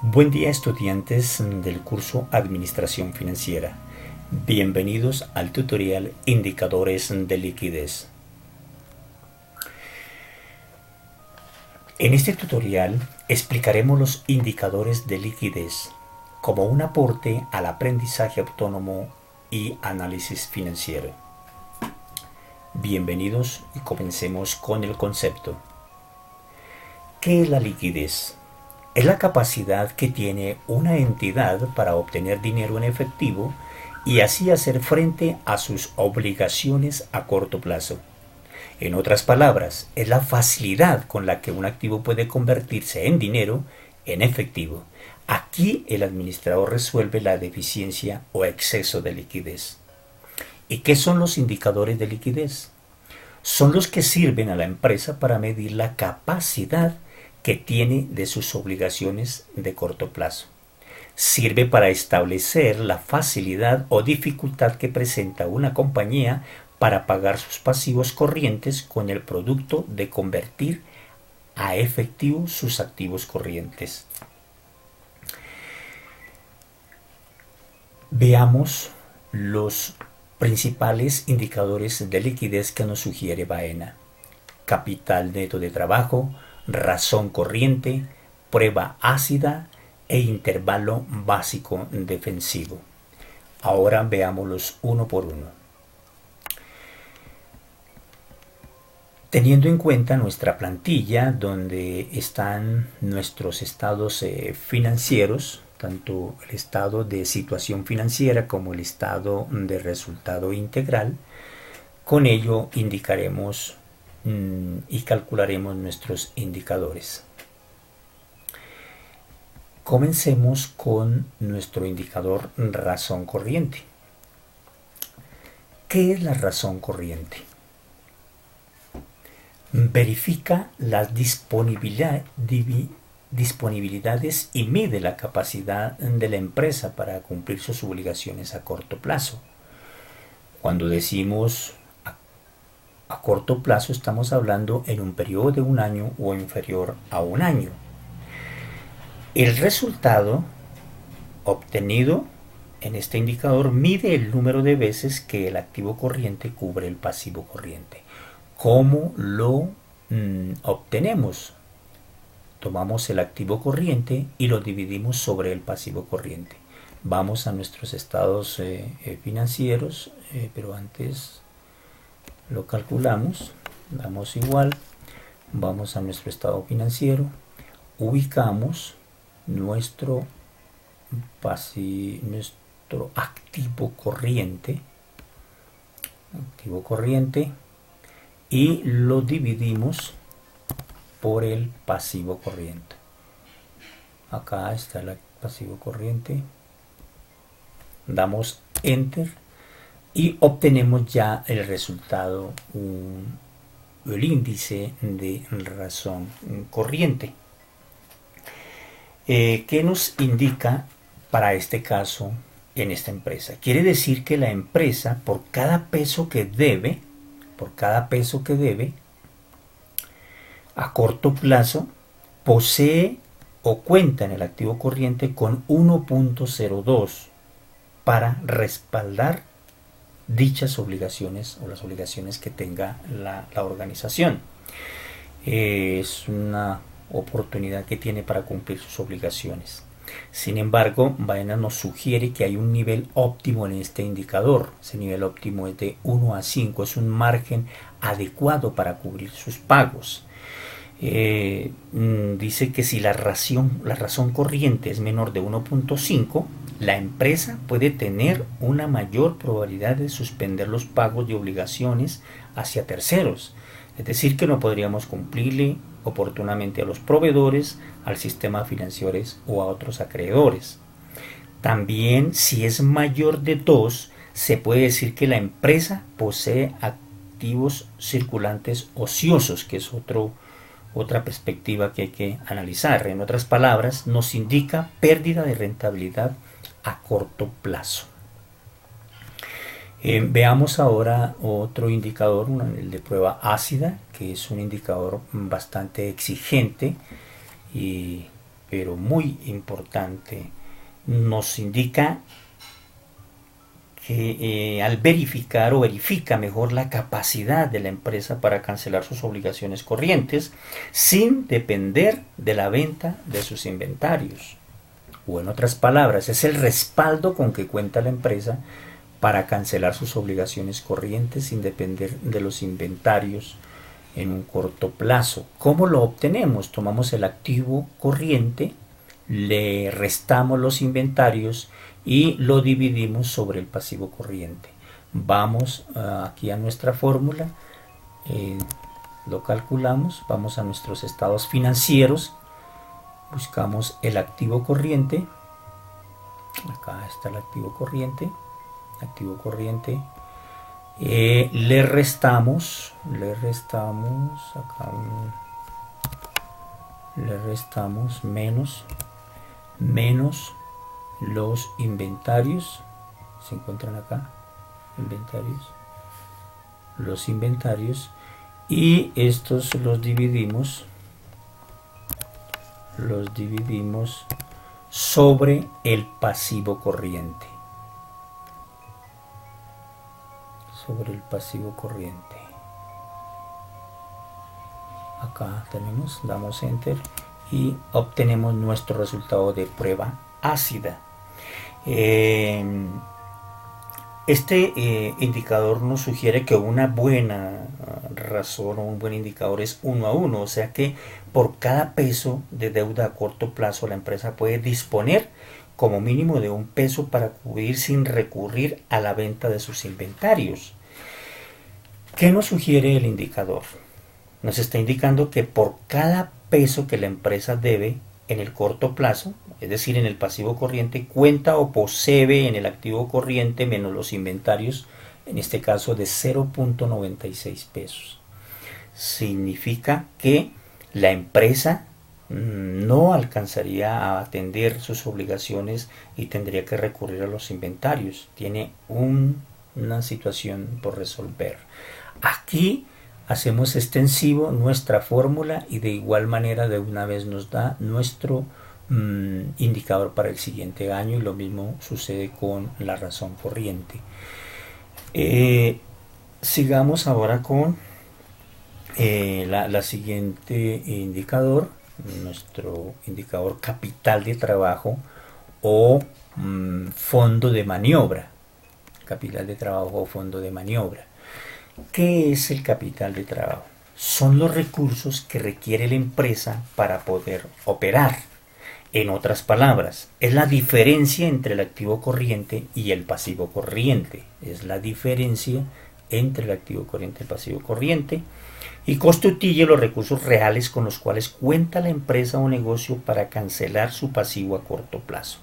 Buen día, estudiantes del curso Administración Financiera. Bienvenidos al tutorial Indicadores de liquidez. En este tutorial explicaremos los indicadores de liquidez como un aporte al aprendizaje autónomo y análisis financiero. Bienvenidos y comencemos con el concepto. ¿Qué es la liquidez? Es la capacidad que tiene una entidad para obtener dinero en efectivo y así hacer frente a sus obligaciones a corto plazo. En otras palabras, es la facilidad con la que un activo puede convertirse en dinero en efectivo. Aquí el administrador resuelve la deficiencia o exceso de liquidez. ¿Y qué son los indicadores de liquidez? Son los que sirven a la empresa para medir la capacidad que tiene de sus obligaciones de corto plazo. Sirve para establecer la facilidad o dificultad que presenta una compañía para pagar sus pasivos corrientes con el producto de convertir a efectivo sus activos corrientes. Veamos los principales indicadores de liquidez que nos sugiere Baena: capital neto de trabajo, razón corriente, prueba ácida e intervalo básico defensivo. Ahora veámoslos uno por uno. Teniendo en cuenta nuestra plantilla donde están nuestros estados financieros, tanto el estado de situación financiera como el estado de resultado integral, con ello indicaremos y calcularemos nuestros indicadores. Comencemos con nuestro indicador razón corriente. ¿Qué es la razón corriente? Verifica las disponibilidades y mide la capacidad de la empresa para cumplir sus obligaciones a corto plazo. Cuando decimos a corto plazo, estamos hablando en un periodo de un año o inferior a un año. El resultado obtenido en este indicador mide el número de veces que el activo corriente cubre el pasivo corriente. ¿Cómo lo obtenemos? Tomamos el activo corriente y lo dividimos sobre el pasivo corriente. Vamos a nuestros estados financieros, pero antes lo calculamos, damos igual, vamos a nuestro estado financiero, ubicamos nuestro activo corriente y lo dividimos por el pasivo corriente. Acá está el pasivo corriente, damos enter y obtenemos ya el resultado, el índice de razón corriente. ¿Qué nos indica para este caso en esta empresa? Quiere decir que la empresa, por cada peso que debe a corto plazo, posee o cuenta en el activo corriente con 1.02 para respaldar dichas obligaciones o las obligaciones que tenga la organización. Es una oportunidad que tiene para cumplir sus obligaciones. Sin embargo, Baena nos sugiere que hay un nivel óptimo en este indicador. Ese nivel óptimo es de 1 a 5, es un margen adecuado para cubrir sus pagos. Dice que si la razón corriente es menor de 1.5, la empresa puede tener una mayor probabilidad de suspender los pagos de obligaciones hacia terceros. Es decir, que no podríamos cumplirle oportunamente a los proveedores, al sistema financiero o a otros acreedores. También, si es mayor de 2, se puede decir que la empresa posee activos circulantes ociosos, que es otra perspectiva que hay que analizar. En otras palabras, nos indica pérdida de rentabilidad a corto plazo. Veamos ahora otro indicador, el de prueba ácida, que es un indicador bastante exigente y pero muy importante, nos indica que al verificar o verifica mejor la capacidad de la empresa para cancelar sus obligaciones corrientes sin depender de la venta de sus inventarios. O en otras palabras, es el respaldo con que cuenta la empresa para cancelar sus obligaciones corrientes sin depender de los inventarios en un corto plazo. ¿Cómo lo obtenemos? Tomamos el activo corriente, le restamos los inventarios y lo dividimos sobre el pasivo corriente. Vamos aquí a nuestra fórmula, lo calculamos, vamos a nuestros estados financieros, buscamos el activo corriente, acá está el activo corriente, le restamos acá le restamos menos los inventarios, se encuentran acá los inventarios, y estos los dividimos sobre el pasivo corriente. Acá tenemos, damos enter y obtenemos nuestro resultado de prueba ácida. Este indicador nos sugiere que una buena razón o un buen indicador es 1 a 1, o sea que por cada peso de deuda a corto plazo la empresa puede disponer como mínimo de un peso para cubrir sin recurrir a la venta de sus inventarios. ¿Qué nos sugiere el indicador? Nos está indicando que por cada peso que la empresa debe en el corto plazo, es decir, en el pasivo corriente, cuenta o posee en el activo corriente menos los inventarios, en este caso de 0.96 pesos. Significa que la empresa no alcanzaría a atender sus obligaciones y tendría que recurrir a los inventarios. Tiene una situación por resolver. Aquí hacemos extensivo nuestra fórmula y de igual manera de una vez nos da nuestro indicador para el siguiente año, y lo mismo sucede con la razón corriente. Sigamos ahora con la siguiente indicador, nuestro indicador capital de trabajo o fondo de maniobra. ¿Qué es el capital de trabajo? Son los recursos que requiere la empresa para poder operar. En otras palabras, es la diferencia entre el activo corriente y el pasivo corriente. Y constituye los recursos reales con los cuales cuenta la empresa o negocio para cancelar su pasivo a corto plazo.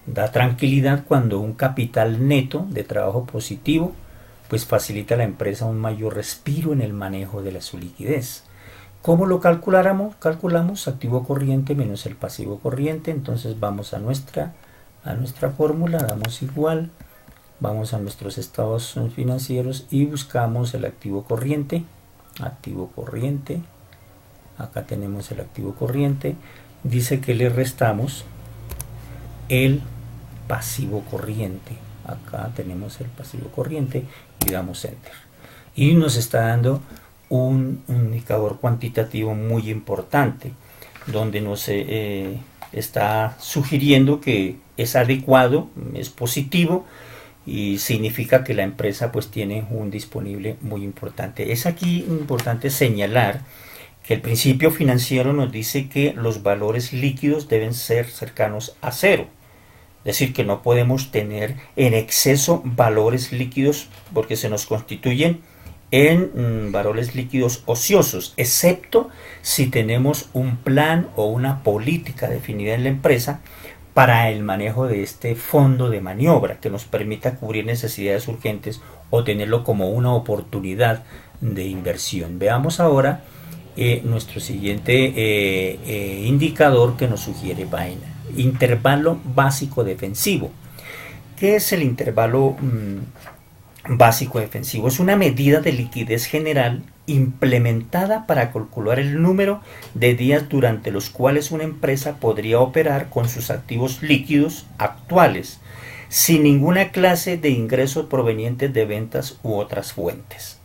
Da tranquilidad cuando un capital neto de trabajo positivo pues facilita a la empresa un mayor respiro en el manejo de su liquidez. ¿Cómo lo calculamos? Calculamos activo corriente menos el pasivo corriente. Entonces vamos a nuestra fórmula, damos igual, vamos a nuestros estados financieros y buscamos el activo corriente. Acá tenemos el activo corriente. Dice que le restamos el pasivo corriente. Acá tenemos el pasivo corriente y damos enter. Y nos está dando un indicador cuantitativo muy importante, donde nos está sugiriendo que es adecuado, es positivo, y significa que la empresa pues tiene un disponible muy importante. Es aquí importante señalar que el principio financiero nos dice que los valores líquidos deben ser cercanos a cero. Es decir, que no podemos tener en exceso valores líquidos porque se nos constituyen en valores líquidos ociosos, excepto si tenemos un plan o una política definida en la empresa para el manejo de este fondo de maniobra que nos permita cubrir necesidades urgentes o tenerlo como una oportunidad de inversión. Veamos ahora nuestro siguiente indicador que nos sugiere Baena. Intervalo básico defensivo. ¿Qué es el intervalo básico defensivo? Es una medida de liquidez general implementada para calcular el número de días durante los cuales una empresa podría operar con sus activos líquidos actuales, sin ninguna clase de ingresos provenientes de ventas u otras fuentes.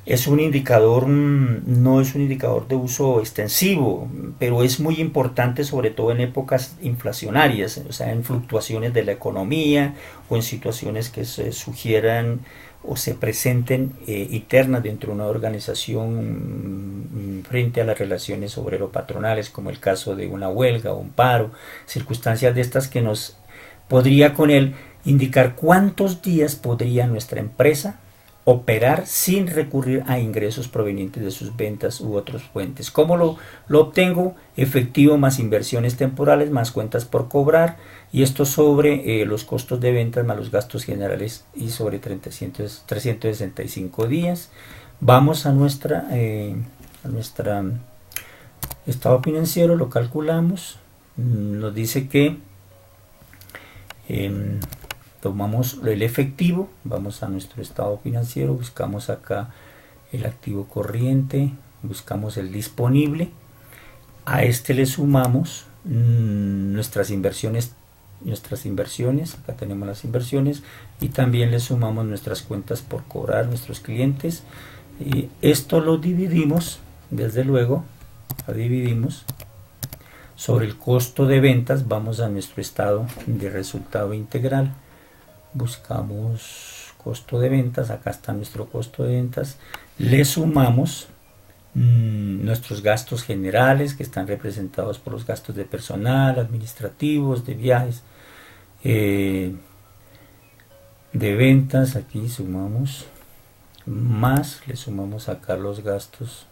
Es un indicador, no es un indicador de uso extensivo, pero es muy importante sobre todo en épocas inflacionarias, o sea, en fluctuaciones de la economía o en situaciones que se sugieran o se presenten internas dentro de una organización frente a las relaciones obrero-patronales, como el caso de una huelga o un paro, circunstancias de estas que nos podría con él indicar cuántos días podría nuestra empresa operar sin recurrir a ingresos provenientes de sus ventas u otras fuentes. ¿Cómo lo obtengo? Efectivo más inversiones temporales más cuentas por cobrar, y esto sobre los costos de ventas más los gastos generales y sobre 365 días. Vamos a nuestra estado financiero, lo calculamos, nos dice que tomamos el efectivo, vamos a nuestro estado financiero, buscamos acá el activo corriente, buscamos el disponible, a este le sumamos nuestras inversiones, acá tenemos las inversiones, y también le sumamos nuestras cuentas por cobrar, nuestros clientes, y esto lo dividimos, desde luego, lo dividimos sobre el costo de ventas. Vamos a nuestro estado de resultado integral, buscamos costo de ventas, acá está nuestro costo de ventas, le sumamos nuestros gastos generales que están representados por los gastos de personal, administrativos, de viajes, de ventas, aquí sumamos más, le sumamos acá los gastos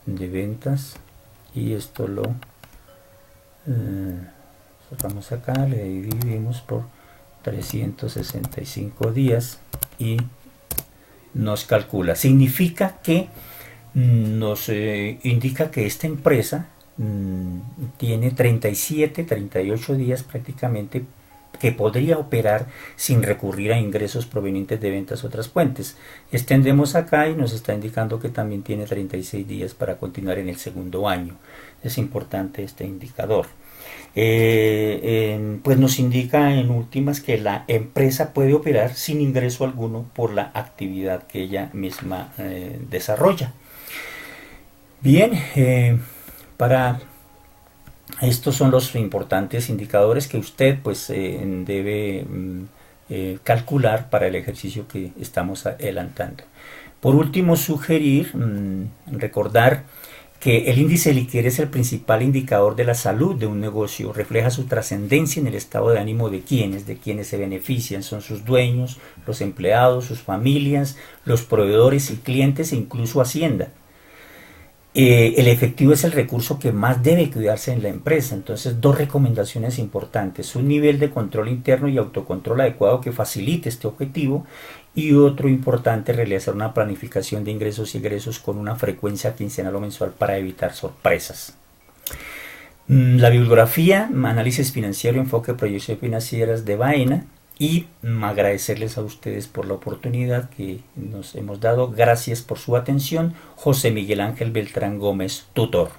de ventas, y esto lo cerramos acá, le dividimos por 365 días y nos calcula. Significa que nos indica que esta empresa tiene 38 días prácticamente que podría operar sin recurrir a ingresos provenientes de ventas u otras fuentes. Extendemos acá y nos está indicando que también tiene 36 días para continuar en el segundo año. Es importante este indicador. Pues nos indica en últimas que la empresa puede operar sin ingreso alguno por la actividad que ella misma desarrolla. Bien, para estos son los importantes indicadores que usted pues debe calcular para el ejercicio que estamos adelantando. Por último, sugerir, recordar que el índice de liquidez es el principal indicador de la salud de un negocio, refleja su trascendencia en el estado de ánimo de quienes se benefician, son sus dueños, los empleados, sus familias, los proveedores y clientes e incluso Hacienda. El efectivo es el recurso que más debe cuidarse en la empresa. Entonces, dos recomendaciones importantes: un nivel de control interno y autocontrol adecuado que facilite este objetivo, y otro importante, realizar una planificación de ingresos y egresos con una frecuencia quincenal o mensual para evitar sorpresas. La bibliografía: Análisis Financiero, Enfoque de Proyecciones Financieras de Baena. Y agradecerles a ustedes por la oportunidad que nos hemos dado. Gracias por su atención. José Miguel Ángel Beltrán Gómez, tutor.